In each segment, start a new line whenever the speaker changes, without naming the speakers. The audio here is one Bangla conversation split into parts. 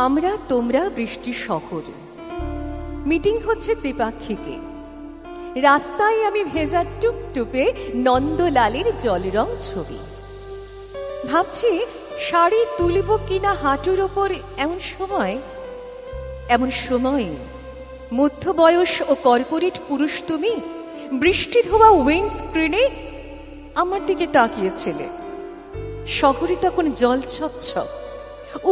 আমরা তোমরা বৃষ্টি শহর। মিটিং হচ্ছে ত্রিপাক্ষিকে। রাস্তায় আমি ভেজা টুপটুপে নন্দলালের জলরং ছবি। ভাবছি শাড়ি তুলব কিনা হাঁটুর ওপর। এমন সময় মধ্যবয়স ও কর্পোরেট পুরুষ তুমি বৃষ্টি ধোয়া উইন্ড স্ক্রিনে আমার দিকে তাকিয়েছিলে। শহরে তখন জল ছকছক,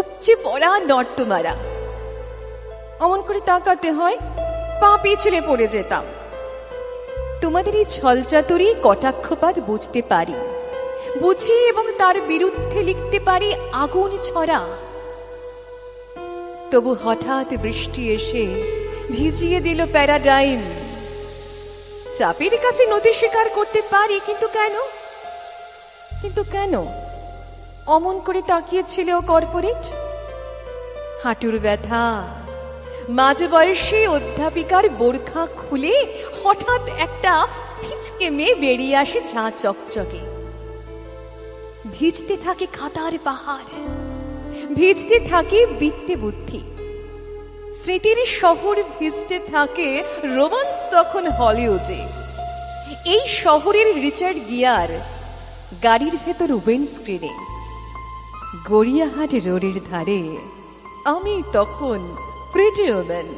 উপচে পড়া নর্তমারা। অমন করে তাকাতে হয়, পা পিছলে পড়ে যেতাম। তোমাদের এই ছলচাতুরি কটাক্ষপাত বুঝতে পারি, বুঝি এবং তার বিরুদ্ধে লিখতে পারি আগুন ছড়া। তবু হঠাৎ বৃষ্টি এসে ভিজিয়ে দিল প্যারাডাইম। চাপের কাছে নদী শিকার করতে পারি, কিন্তু কেন অমন করে তাকিয়েছিল কর্পোরেট? হাঁটুর ব্যথা, মাঝ বয়সী অধ্যাপিকার বোরখা খুলে হঠাৎ একটা ফিচকে মেয়ে বেরিয়ে আসে ঝাঁ চকচকে। ভিজতে থাকে খাতার পাহাড়, ভিজতে থাকে বিদ্যে বুদ্ধি। স্মৃতির শহর ভিজতে থাকে রোমান্স তখন হলিউডে। এই শহরের রিচার্ড গিয়ার গাড়ির ভেতর উইন্ড স্ক্রিনে। গড়িয়াহাট রোডের ধারে আমি তখন প্রিটি ওম্যান।